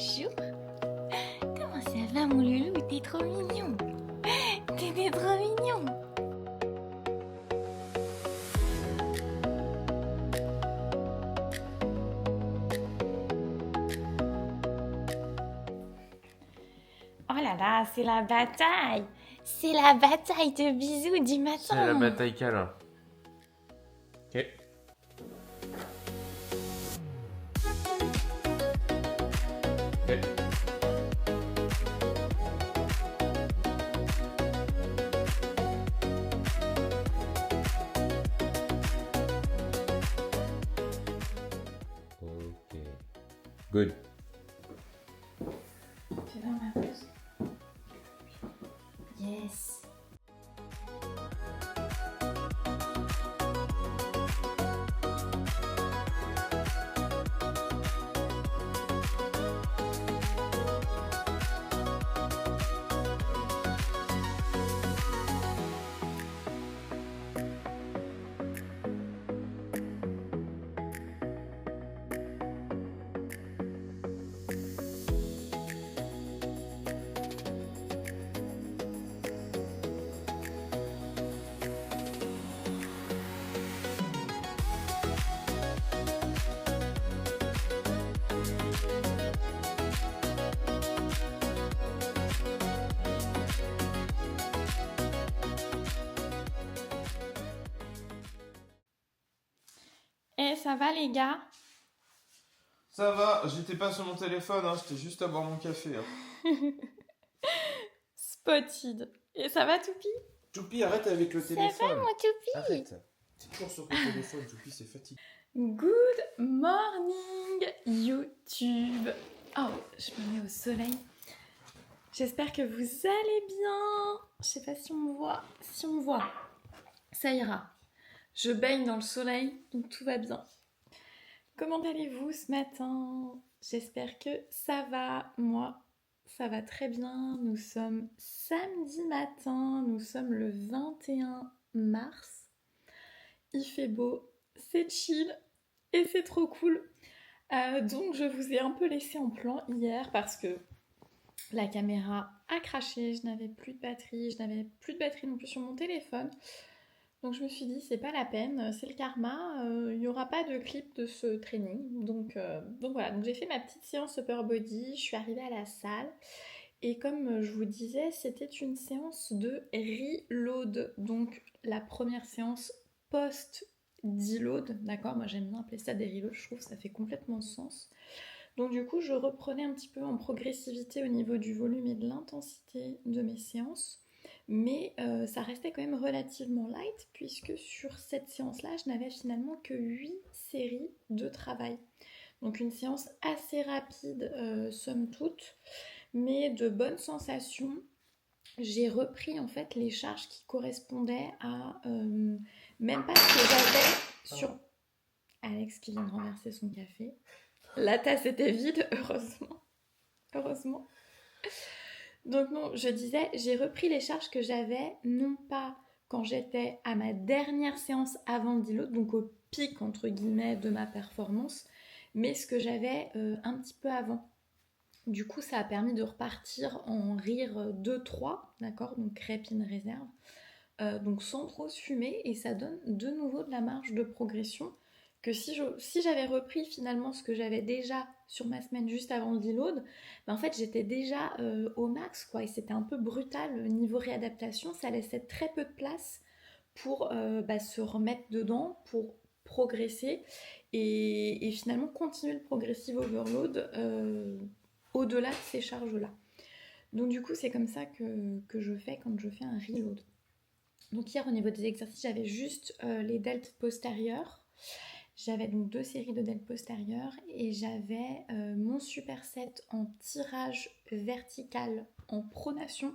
Bonjour. Comment ça va mon loulou? T'es trop mignon. T'es trop mignon. Oh là là, c'est la bataille. C'est la bataille de bisous du matin. C'est la bataille câlin. Ok. Ok. Ok. Good. Tu veux ma pause? Yes. Eh, ça va les gars? Ça va, j'étais pas sur mon téléphone, j'étais juste à boire mon café. Spotted. Et ça va Toupi? Choupi, arrête avec le téléphone. Ça va mon Toupi? Arrête. T'es toujours sur ton téléphone, Choupi, c'est fatigué. Good morning YouTube. Oh, je me mets au soleil. J'espère que vous allez bien. Je sais pas si on me voit. Si on me voit, ça ira. Je baigne dans le soleil, donc tout va bien. Comment allez-vous ce matin? J'espère que ça va. Moi, ça va très bien. Nous sommes samedi matin. Nous sommes le 21 mars. Il fait beau, c'est chill et c'est trop cool. Donc je vous ai un peu laissé en plan hier parce que la caméra a craché, je n'avais plus de batterie, non plus sur mon téléphone. Donc je me suis dit c'est pas la peine, c'est le karma, il n'y aura pas de clip de ce training. Donc voilà, donc j'ai fait ma petite séance upper body, je suis arrivée à la salle. Et comme je vous disais, c'était une séance de reload. Donc la première séance post-deload, d'accord? Moi j'aime bien appeler ça des reloads, je trouve que ça fait complètement sens. Donc du coup, je reprenais un petit peu en progressivité au niveau du volume et de l'intensité de mes séances. Mais ça restait quand même relativement light, puisque sur cette séance-là, je n'avais finalement que 8 séries de travail. Donc une séance assez rapide, somme toute, mais de bonnes sensations. J'ai repris en fait les charges qui correspondaient à même pas ce que j'avais sur... Alex qui vient de renverser son café. La tasse était vide, heureusement. Heureusement. Donc non, je disais, j'ai repris les charges que j'avais, non pas quand j'étais à ma dernière séance avant le deload, donc au pic entre guillemets de ma performance, mais ce que j'avais un petit peu avant. Du coup, ça a permis de repartir en rire 2-3, d'accord, donc rep in réserve, donc sans trop se fumer, et ça donne de nouveau de la marge de progression que si j'avais repris finalement ce que j'avais déjà sur ma semaine juste avant le deload, en fait j'étais déjà au max quoi, et c'était un peu brutal niveau réadaptation, ça laissait très peu de place pour se remettre dedans, pour progresser et finalement continuer le progressive overload au-delà de ces charges-là. Donc du coup c'est comme ça que je fais quand je fais un reload. Donc hier au niveau des exercices j'avais juste les deltes postérieurs. J'avais donc 2 séries de deltes postérieures et j'avais mon superset en tirage vertical en pronation,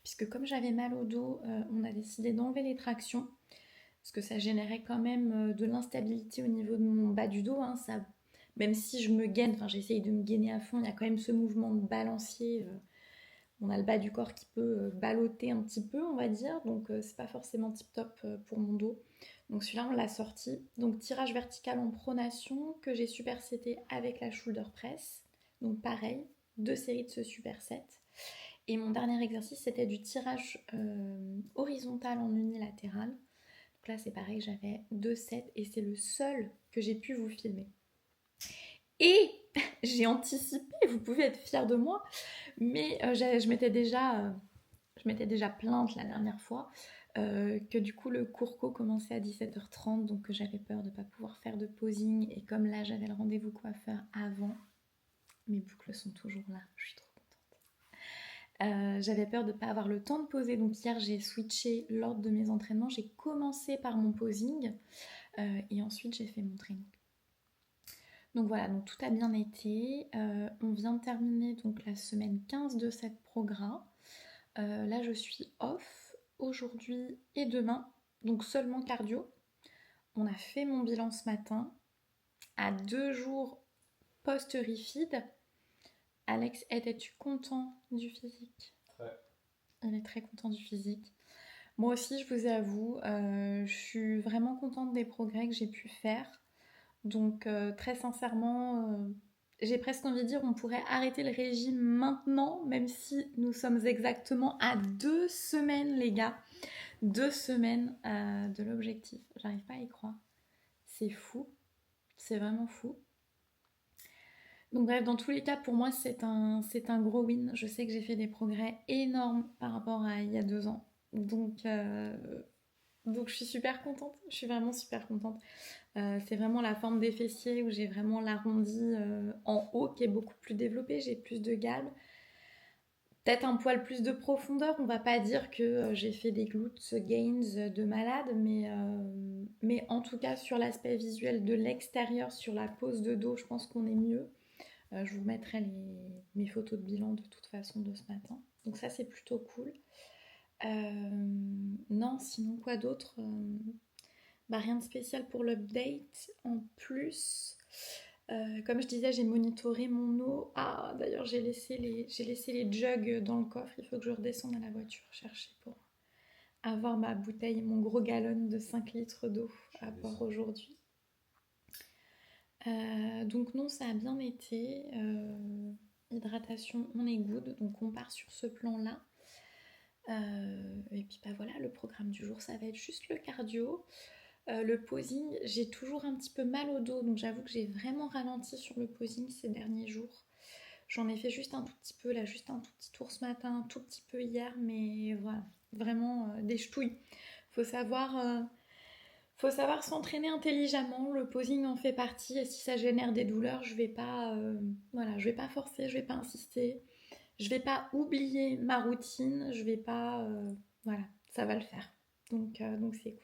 puisque comme j'avais mal au dos, on a décidé d'enlever les tractions, parce que ça générait quand même de l'instabilité au niveau de mon bas du dos. Ça, même si je me gaine, j'essaye de me gainer à fond, il y a quand même ce mouvement de balancier. On a le bas du corps qui peut balloter un petit peu, on va dire, donc c'est pas forcément tip top pour mon dos. Donc celui-là on l'a sorti. Donc tirage vertical en pronation que j'ai supersété avec la shoulder press. Donc pareil, 2 séries de ce superset. Et mon dernier exercice, c'était du tirage horizontal en unilatéral. Donc là, c'est pareil, j'avais 2 sets et c'est le seul que j'ai pu vous filmer. Et j'ai anticipé, vous pouvez être fiers de moi, mais je m'étais déjà plainte la dernière fois que du coup le cours commençait à 17h30, donc j'avais peur de ne pas pouvoir faire de posing. Et comme là, j'avais le rendez-vous coiffeur avant, mes boucles sont toujours là, je suis trop contente. J'avais peur de ne pas avoir le temps de poser, donc hier j'ai switché l'ordre de mes entraînements. J'ai commencé par mon posing et ensuite j'ai fait mon training. Donc voilà, donc tout a bien été. On vient de terminer donc la semaine 15 de cette progrès. Là je suis off aujourd'hui et demain, donc seulement cardio. On a fait mon bilan ce matin à 2 jours post-refeed. Alex, étais-tu content du physique? Très. Il est très content du physique. Moi aussi, je vous avoue, je suis vraiment contente des progrès que j'ai pu faire. Donc très sincèrement, j'ai presque envie de dire on pourrait arrêter le régime maintenant, même si nous sommes exactement à 2 semaines, les gars. 2 semaines de l'objectif. J'arrive pas à y croire. C'est fou. C'est vraiment fou. Donc bref, dans tous les cas, pour moi, c'est un gros win. Je sais que j'ai fait des progrès énormes par rapport à il y a 2 ans. Donc je suis super contente. Je suis vraiment super contente. C'est vraiment la forme des fessiers où j'ai vraiment l'arrondi en haut qui est beaucoup plus développé. J'ai plus de galbe. Peut-être un poil plus de profondeur. On va pas dire que j'ai fait des glutes gains de malade, mais en tout cas sur l'aspect visuel de l'extérieur, sur la pose de dos, je pense qu'on est mieux. Je vous mettrai mes photos de bilan de toute façon de ce matin. Donc ça c'est plutôt cool. Non, sinon quoi d'autre rien de spécial pour l'update. En plus, comme je disais, j'ai monitoré mon eau. Ah, d'ailleurs, j'ai laissé les jugs dans le coffre. Il faut que je redescende à la voiture chercher pour avoir ma bouteille, mon gros gallon de 5 litres d'eau à boire aujourd'hui. Donc non, ça a bien été. Hydratation, on est good. Donc on part sur ce plan-là. Et puis voilà, le programme du jour, ça va être juste le cardio. Le posing, j'ai toujours un petit peu mal au dos, donc j'avoue que j'ai vraiment ralenti sur le posing ces derniers jours. J'en ai fait juste un tout petit peu, là, juste un tout petit tour ce matin, un tout petit peu hier, mais voilà, vraiment des ch'touilles. Faut savoir s'entraîner intelligemment, le posing en fait partie, et si ça génère des douleurs, je vais pas forcer, je vais pas insister, je vais pas oublier ma routine, je vais pas, ça va le faire. Donc c'est cool.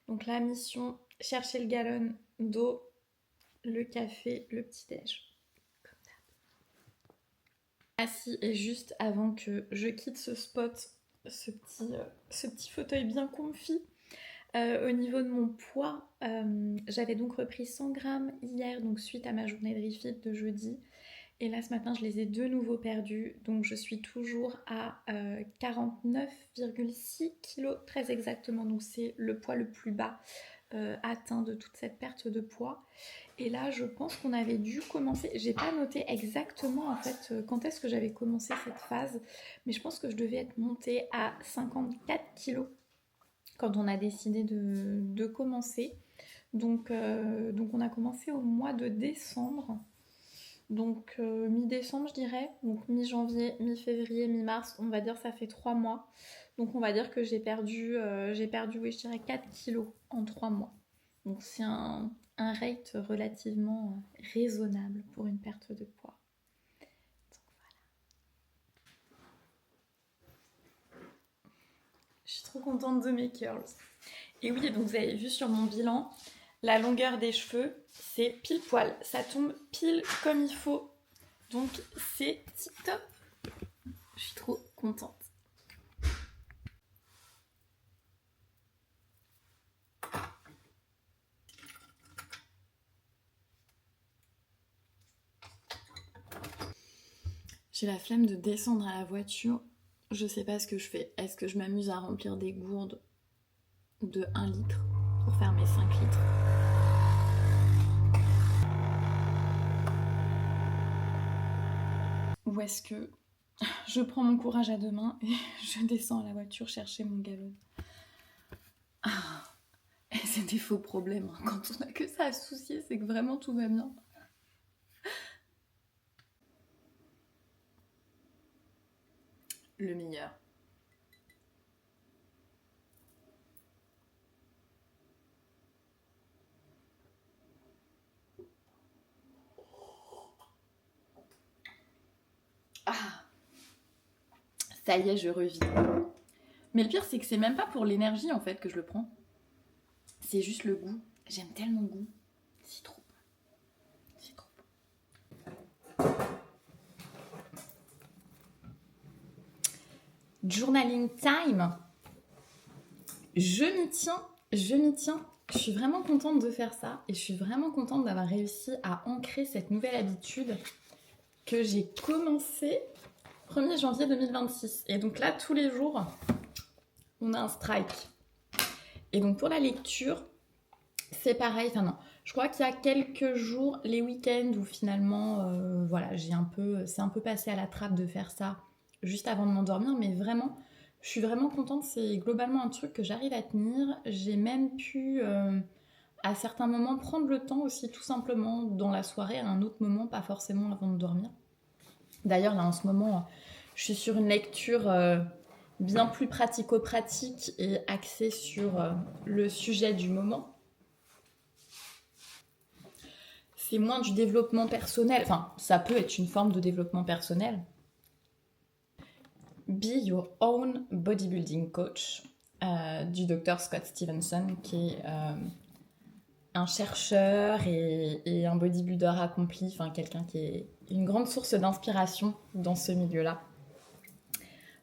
Donc la mission, chercher le gallon d'eau, le café, le petit-déj. Comme d'hab. Ah si, et juste avant que je quitte ce spot, ce petit fauteuil bien comfy, au niveau de mon poids, j'avais donc repris 100 grammes hier, donc suite à ma journée de refeed de jeudi. Et là, ce matin, je les ai de nouveau perdus. Donc, je suis toujours à 49,6 kg, très exactement. Donc, c'est le poids le plus bas atteint de toute cette perte de poids. Et là, je pense qu'on avait dû commencer... J'ai pas noté exactement, en fait, quand est-ce que j'avais commencé cette phase. Mais je pense que je devais être montée à 54 kg quand on a décidé de commencer. Donc, on a commencé au mois de décembre. Donc mi-décembre je dirais, donc mi-janvier, mi-février, mi-mars, on va dire ça fait 3 mois. Donc on va dire que j'ai perdu oui je dirais 4 kilos en 3 mois. Donc c'est un rate relativement raisonnable pour une perte de poids. Donc voilà. Je suis trop contente de mes curls. Et oui, donc vous avez vu sur mon bilan, la longueur des cheveux, c'est pile poil. Ça tombe pile comme il faut. Donc, c'est tip top. Je suis trop contente. J'ai la flemme de descendre à la voiture. Je sais pas ce que je fais. Est-ce que je m'amuse à remplir des gourdes de 1 litre pour faire mes 5 litres? ou est-ce que je prends mon courage à deux mains et je descends à la voiture chercher mon galon? Et c'est des faux problèmes. Quand on n'a que ça à se soucier, c'est que vraiment tout va bien. Le meilleur. Ça y est, je revis. Mais le pire, c'est que c'est même pas pour l'énergie en fait que je le prends. C'est juste le goût. J'aime tellement le goût. C'est trop bon. C'est trop bon. Journaling time. Je m'y tiens. Je suis vraiment contente de faire ça et je suis vraiment contente d'avoir réussi à ancrer cette nouvelle habitude que j'ai commencée 1er janvier 2026. Et donc là, tous les jours, on a un strike. Et donc pour la lecture, c'est pareil. Enfin non, je crois qu'il y a quelques jours, les week-ends où finalement, voilà, c'est un peu passé à la trappe de faire ça juste avant de m'endormir. Mais vraiment, je suis vraiment contente. C'est globalement un truc que j'arrive à tenir. J'ai même pu, à certains moments, prendre le temps aussi tout simplement dans la soirée, à un autre moment, pas forcément avant de dormir. D'ailleurs, là, en ce moment, je suis sur une lecture bien plus pratico-pratique et axée sur le sujet du moment. C'est moins du développement personnel. Enfin, ça peut être une forme de développement personnel. Be Your Own Bodybuilding Coach du Dr. Scott Stevenson, qui est un chercheur et un bodybuilder accompli, enfin quelqu'un qui est une grande source d'inspiration dans ce milieu-là.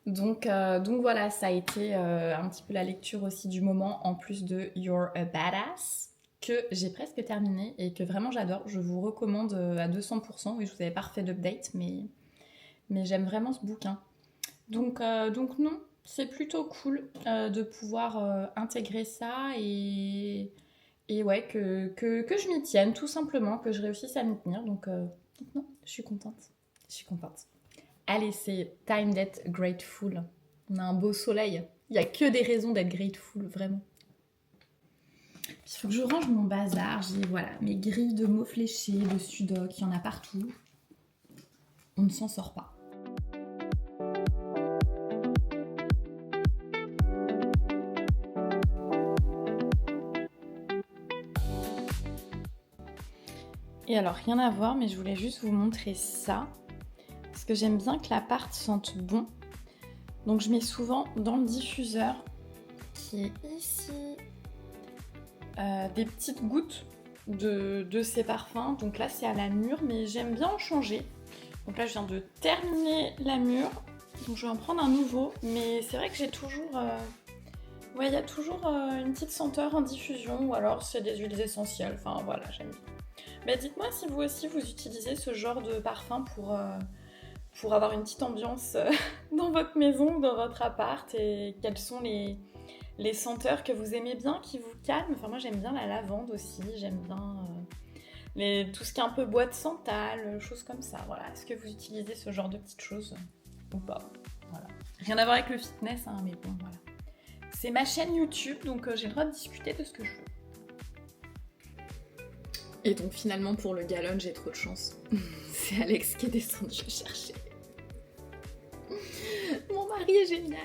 Donc voilà, ça a été un petit peu la lecture aussi du moment, en plus de You're a Badass, que j'ai presque terminé et que vraiment j'adore. Je vous recommande à 200%. Oui, je vous avais pas refait d'update, mais j'aime vraiment ce bouquin. Donc non, c'est plutôt cool de pouvoir intégrer ça et ouais, que je m'y tienne, tout simplement, que je réussisse à m'y tenir. Donc non, je suis contente. Allez, c'est time d'être grateful. On a un beau soleil. Il n'y a que des raisons d'être grateful, vraiment. Il faut que je range mon bazar. J'ai mes grilles de mots fléchés, de sudoku, il y en a partout. On ne s'en sort pas. Et alors, rien à voir, mais je voulais juste vous montrer ça. Parce que j'aime bien que l'appart sente bon. Donc je mets souvent dans le diffuseur, qui est ici, des petites gouttes de ces parfums. Donc là c'est à la mûre, mais j'aime bien en changer. Donc là je viens de terminer la mûre, donc je vais en prendre un nouveau. Mais c'est vrai que j'ai toujours... il y a toujours une petite senteur en diffusion, ou alors c'est des huiles essentielles. Enfin voilà, j'aime bien. Mais dites-moi si vous aussi vous utilisez ce genre de parfum pour avoir une petite ambiance dans votre maison ou dans votre appart, et quelles sont les senteurs que vous aimez bien, qui vous calment. Enfin moi j'aime bien la lavande aussi, j'aime bien tout ce qui est un peu bois de santal, choses comme ça. Voilà. Est-ce que vous utilisez ce genre de petites choses ou pas? Voilà. Rien à voir avec le fitness, hein, mais bon voilà. C'est ma chaîne YouTube, donc j'ai le droit de discuter de ce que je veux. Et donc finalement pour le gallon, j'ai trop de chance. C'est Alex qui est descendu chercher. Mon mari est génial.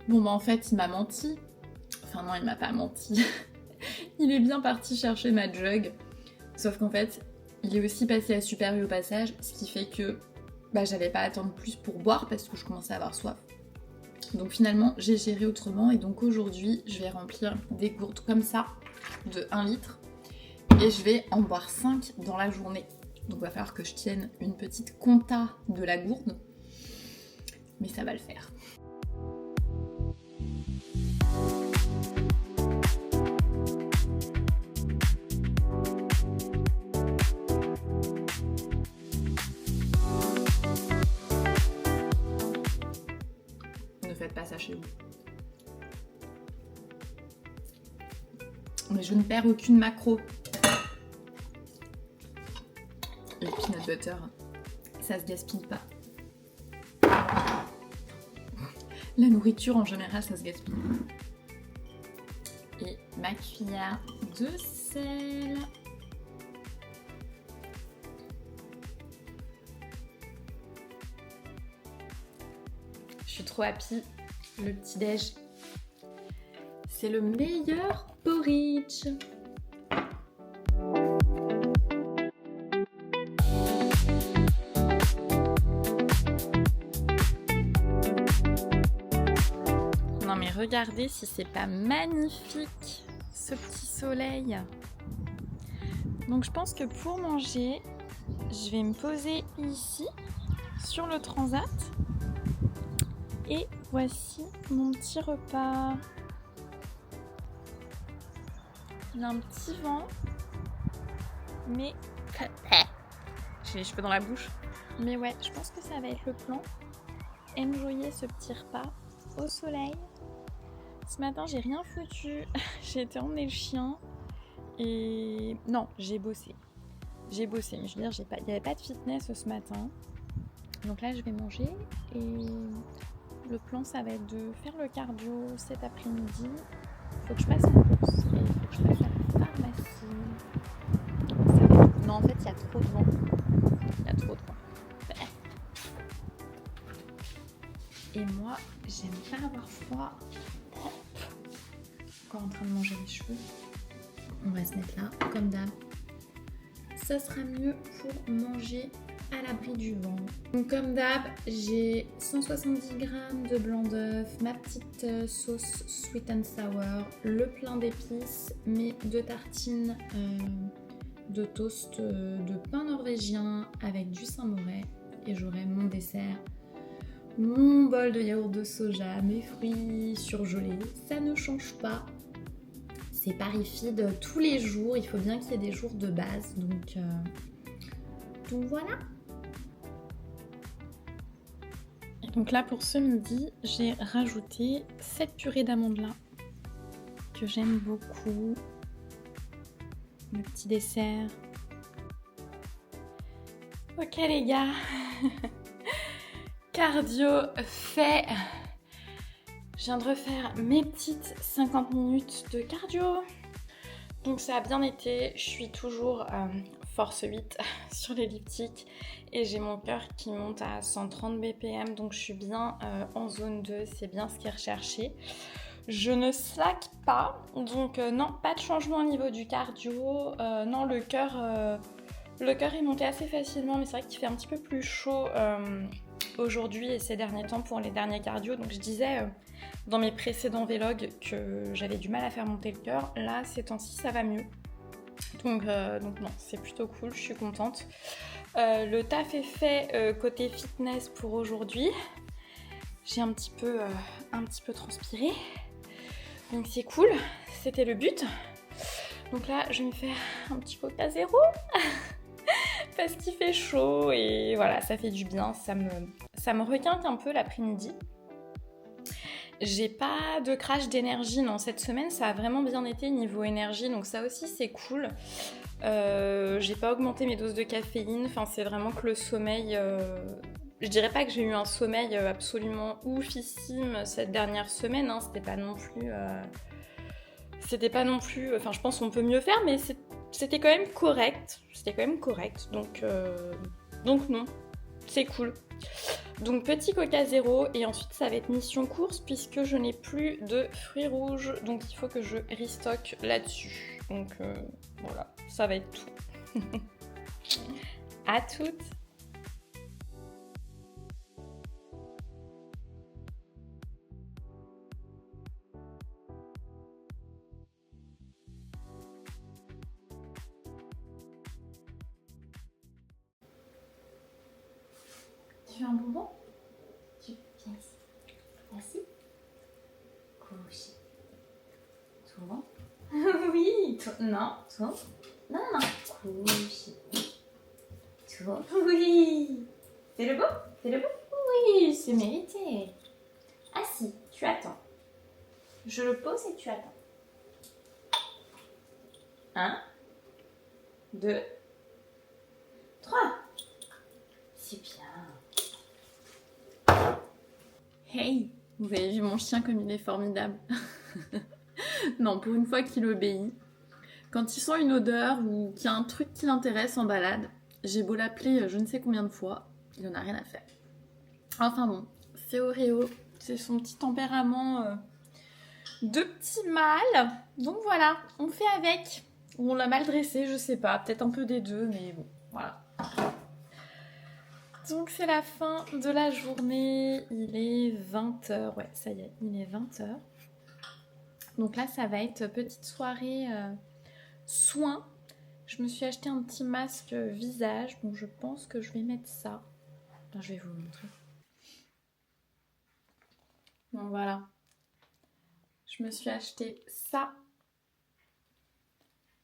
Bon bah en fait il m'a menti. Enfin non, il m'a pas menti. Il est bien parti chercher ma jug. Sauf qu'en fait, il est aussi passé à Super U au passage, ce qui fait que j'avais pas à attendre plus pour boire parce que je commençais à avoir soif. Donc finalement, j'ai géré autrement et donc aujourd'hui, je vais remplir des gourdes comme ça de 1 litre et je vais en boire 5 dans la journée. Donc il va falloir que je tienne une petite compta de la gourde, mais ça va le faire. Ne faites pas ça chez vous. Mais je ne perds aucune macro. Le peanut butter, ça se gaspille pas. La nourriture en général, ça se gaspille. Et ma cuillère de sel. Je suis trop happy. Le petit-déj, c'est le meilleur porridge. Non mais regardez si c'est pas magnifique ce petit soleil. Donc je pense que pour manger, je vais me poser ici sur le transat. Et voici mon petit repas. Il y a un petit vent, mais j'ai les cheveux dans la bouche. Mais ouais, je pense que ça va être le plan. Enjoyer ce petit repas au soleil. Ce matin, j'ai rien foutu. J'ai été emmener le chien et non, j'ai bossé. Mais je veux dire, il n'y avait pas de fitness ce matin. Donc là, je vais manger et le plan, ça va être de faire le cardio cet après-midi. Il faut que je fasse une course et il faut que je fasse à la pharmacie. Non, en fait, il y a trop de vent. Et moi, j'aime pas avoir froid. Encore en train de manger les cheveux. On va se mettre là, comme d'hab. Ça sera mieux pour manger à l'abri du vent. Donc comme d'hab, j'ai 170 g de blanc d'œuf, ma petite sauce sweet and sour, le plein d'épices, mes 2 tartines de toast de pain norvégien avec du Saint-Moré et j'aurai mon dessert, mon bol de yaourt de soja, mes fruits surgelés. Ça ne change pas. C'est Paris Feed tous les jours, il faut bien qu'il y ait des jours de base, donc voilà. Et donc là pour ce midi, j'ai rajouté cette purée d'amandes là que j'aime beaucoup. Le petit dessert. Ok les gars, cardio fait. Je viens de refaire mes petites 50 minutes de cardio. Donc ça a bien été, je suis toujours force 8 sur l'elliptique et j'ai mon cœur qui monte à 130 BPM, donc je suis bien en zone 2, c'est bien ce qui est recherché. Je ne slack pas, donc non, pas de changement au niveau du cardio. Non, le cœur est monté assez facilement, mais c'est vrai qu'il fait un petit peu plus chaud aujourd'hui et ces derniers temps pour les derniers cardio. Donc je disais dans mes précédents vlogs que j'avais du mal à faire monter le cœur. Là, ces temps-ci, ça va mieux. Donc non, c'est plutôt cool, je suis contente. Le taf est fait côté fitness pour aujourd'hui. J'ai un petit peu transpiré. Donc c'est cool, c'était le but. Donc là, je vais me faire un petit Coca zéro parce qu'il fait chaud et voilà, ça fait du bien. Ça me requinte un peu l'après-midi. J'ai pas de crash d'énergie, non, cette semaine, ça a vraiment bien été niveau énergie, donc ça aussi c'est cool. J'ai pas augmenté mes doses de caféine, enfin c'est vraiment que le sommeil... Je dirais pas que j'ai eu un sommeil absolument oufissime cette dernière semaine, hein, c'était pas non plus... Enfin je pense qu'on peut mieux faire, mais c'était quand même correct. Donc non, c'est cool. Donc petit Coca zéro et ensuite ça va être mission course puisque je n'ai plus de fruits rouges, donc il faut que je restock là-dessus. Donc voilà, ça va être tout. À toutes. Tu veux un bonbon? Viens ici. Assis. Couché. Tourne. Oui. Non. Tourne. Non, non, non. Couché. Tourne. Oui. C'est le beau? C'est le beau? Oui, c'est mérité. Assis. Tu attends. Je le pose et tu attends. 1, 2, 3. C'est bien. Hey, vous avez vu mon chien comme il est formidable. Non, pour une fois qu'il obéit. Quand il sent une odeur ou qu'il y a un truc qui l'intéresse en balade, j'ai beau l'appeler je ne sais combien de fois, il en a rien à faire. Enfin bon, c'est Oreo, c'est son petit tempérament de petit mâle. Donc voilà, on fait avec. Ou on l'a mal dressé, je sais pas, peut-être un peu des deux, mais bon, voilà. Donc c'est la fin de la journée, il est 20h, ouais ça y est, il est 20h. Donc là ça va être petite soirée soins. Je me suis acheté un petit masque visage, donc je pense que je vais mettre ça. Enfin, je vais vous le montrer. Donc voilà, je me suis acheté ça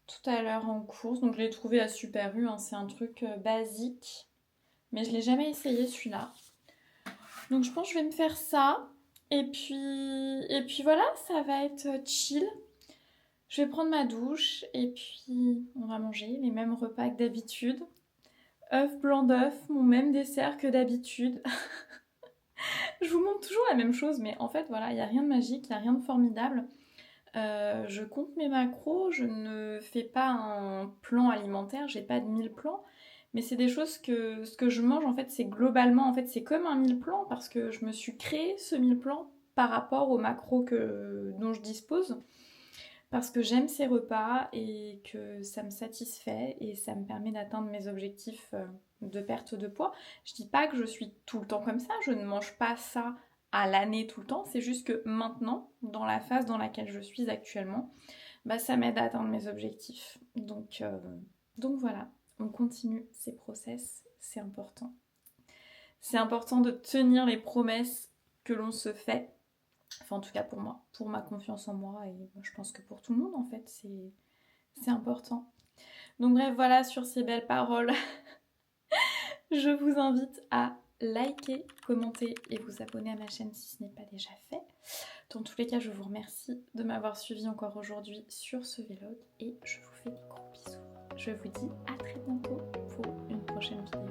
tout à l'heure en course, donc je l'ai trouvé à Super U, hein. C'est un truc basique, mais je l'ai jamais essayé celui-là. Donc je pense que je vais me faire ça. Et puis voilà, ça va être chill. Je vais prendre ma douche et puis on va manger les mêmes repas que d'habitude. Œuf, blanc d'œuf, mon même dessert que d'habitude. Je vous montre toujours la même chose, mais en fait voilà, il n'y a rien de magique, il n'y a rien de formidable. Je compte mes macros, je ne fais pas un plan alimentaire, j'ai pas de 1000 plans. Mais c'est des choses que ce que je mange en fait c'est globalement en fait c'est comme un 1000 plans parce que je me suis créé ce 1000 plans par rapport aux macros dont je dispose parce que j'aime ces repas et que ça me satisfait et ça me permet d'atteindre mes objectifs de perte de poids. Je dis pas que je suis tout le temps comme ça, je ne mange pas ça à l'année tout le temps, c'est juste que maintenant, dans la phase dans laquelle je suis actuellement, bah, ça m'aide à atteindre mes objectifs. Donc voilà. On continue ces process, c'est important. C'est important de tenir les promesses que l'on se fait. Enfin, en tout cas pour moi, pour ma confiance en moi et je pense que pour tout le monde en fait, c'est important. Donc bref, voilà, sur ces belles paroles, je vous invite à liker, commenter et vous abonner à ma chaîne si ce n'est pas déjà fait. Dans tous les cas, je vous remercie de m'avoir suivi encore aujourd'hui sur ce vlog et je vous fais des gros bisous. Je vous dis à très bientôt pour une prochaine vidéo.